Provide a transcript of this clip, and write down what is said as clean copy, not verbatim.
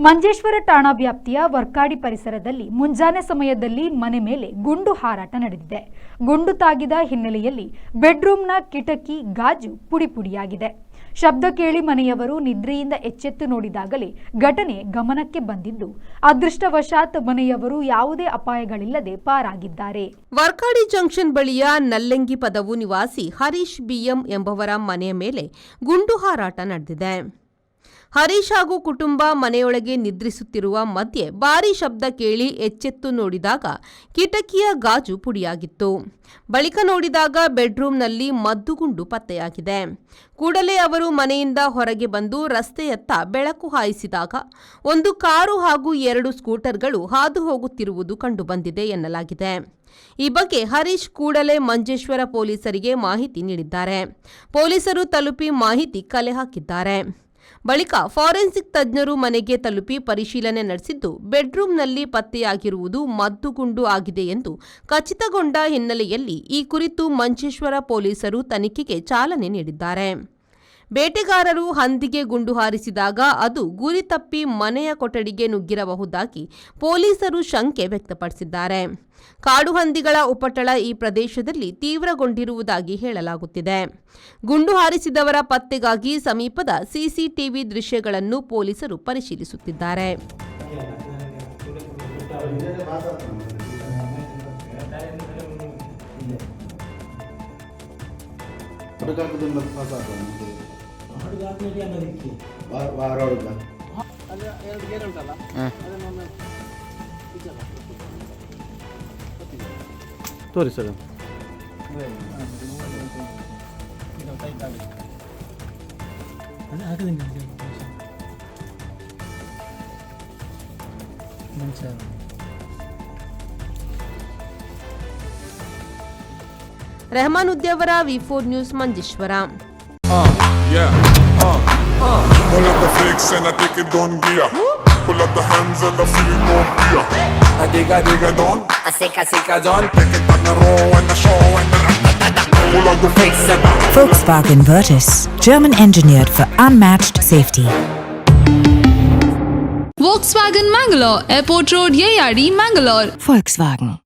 ಮಂಜೇಶ್ವರ ಠಾಣಾ ವ್ಯಾಪ್ತಿಯ ವರ್ಕಾಡಿ ಪರಿಸರದಲ್ಲಿ ಮುಂಜಾನೆ ಸಮಯದಲ್ಲಿ ಮನೆ ಮೇಲೆ ಗುಂಡು ಹಾರಾಟ ನಡೆದಿದೆ. ಗುಂಡು ತಾಗಿದ ಹಿನ್ನೆಲೆಯಲ್ಲಿ ಬೆಡ್ರೂಮ್ನ ಕಿಟಕಿ ಗಾಜು ಪುಡಿಪುಡಿಯಾಗಿದೆ. ಶಬ್ದ ಕೇಳಿ ಮನೆಯವರು ನಿದ್ರೆಯಿಂದ ಎಚ್ಚೆತ್ತು ನೋಡಿದಾಗಲೇ ಘಟನೆ ಗಮನಕ್ಕೆ ಬಂದಿದ್ದು, ಅದೃಷ್ಟವಶಾತ್ ಮನೆಯವರು ಯಾವುದೇ ಅಪಾಯಗಳಿಲ್ಲದೆ ಪಾರಾಗಿದ್ದಾರೆ. ವರ್ಕಾಡಿ ಜಂಕ್ಷನ್ ಬಳಿಯ ನಲ್ಲೆಂಗಿ ಪದವು ನಿವಾಸಿ ಹರೀಶ್ ಬಿಎಂ ಎಂಬವರ ಮನೆಯ ಮೇಲೆ ಗುಂಡು ಹಾರಾಟ ನಡೆದಿದೆ. ಹರೀಶ್ ಹಾಗೂ ಕುಟುಂಬ ಮನೆಯೊಳಗೆ ನಿದ್ರಿಸುತ್ತಿರುವ ಮಧ್ಯೆ ಭಾರೀ ಶಬ್ದ ಕೇಳಿ ಎಚ್ಚೆತ್ತು ನೋಡಿದಾಗ ಕಿಟಕಿಯ ಗಾಜು ಪುಡಿಯಾಗಿತ್ತು. ಬಳಿಕ ನೋಡಿದಾಗ ಬೆಡ್ರೂಮ್ನಲ್ಲಿ ಮದ್ದುಗುಂಡು ಪತ್ತೆಯಾಗಿದೆ. ಕೂಡಲೇ ಅವರು ಮನೆಯಿಂದ ಹೊರಗೆ ಬಂದು ರಸ್ತೆಯತ್ತ ಬೆಳಕು ಹಾಯಿಸಿದಾಗ ಒಂದು ಕಾರು ಹಾಗೂ 2 ಸ್ಕೂಟರ್ಗಳು ಹಾದು ಹೋಗುತ್ತಿರುವುದು ಕಂಡುಬಂದಿದೆ ಎನ್ನಲಾಗಿದೆ. ಈ ಬಗ್ಗೆ ಹರೀಶ್ ಕೂಡಲೇ ಮಂಜೇಶ್ವರ ಪೊಲೀಸರಿಗೆ ಮಾಹಿತಿ ನೀಡಿದ್ದಾರೆ. ಪೊಲೀಸರು ತಲುಪಿ ಮಾಹಿತಿ ಕಲೆ ಹಾಕಿದ್ದಾರೆ. ಬಳಿಕ ಫಾರೆನ್ಸಿಕ್ ತಜ್ಞರು ಮನೆಗೆ ತಲುಪಿ ಪರಿಶೀಲನೆ ನಡೆಸಿದ್ದು, ಬೆಡ್ರೂಮ್ನಲ್ಲಿ ಪತ್ತೆಯಾಗಿರುವುದು ಮದ್ದುಗುಂಡು ಆಗಿದೆ ಎಂದು ಖಚಿತಗೊಂಡ ಹಿನ್ನೆಲೆಯಲ್ಲಿ ಈ ಕುರಿತು ಮಂಜೇಶ್ವರ ಪೊಲೀಸರು ತನಿಖೆಗೆ ಚಾಲನೆ ನೀಡಿದ್ದಾರೆ. ಬೇಟೆಗಾರರು ಹಂದಿಗೆ ಗುಂಡು ಹಾರಿಸಿದಾಗ ಅದು ಗುರಿ ತಪ್ಪಿ ಮನೆಯ ಕೊಠಡಿಗೆ ನುಗ್ಗಿರಬಹುದಾಗಿ ಪೊಲೀಸರು ಶಂಕೆ ವ್ಯಕ್ತಪಡಿಸಿದ್ದಾರೆ. ಕಾಡು ಹಂದಿಗಳ ಉಪಟಳ ಈ ಪ್ರದೇಶದಲ್ಲಿ ತೀವ್ರಗೊಂಡಿರುವುದಾಗಿ ಹೇಳಲಾಗುತ್ತಿದೆ. ಗುಂಡು ಹಾರಿಸಿದವರ ಪತ್ತೆಗಾಗಿ ಸಮೀಪದ ಸಿಸಿಟಿವಿ ದೃಶ್ಯಗಳನ್ನು ಪೊಲೀಸರು ಪರಿಶೀಲಿಸುತ್ತಿದ್ದಾರೆ. ತೋರಿ sir. Rehman Udyavara V4 news Manjeshwar. Pull up the flicks and I take it on gear. Pull up the hands and I feel no fear. I dig a don. I sick a don. Take it on the row and the show and the pull up the flicks and Volkswagen Virtus, German engineered for unmatched safety. Volkswagen Mangalore, Airport Road, Yeyadi, Mangalore. Volkswagen.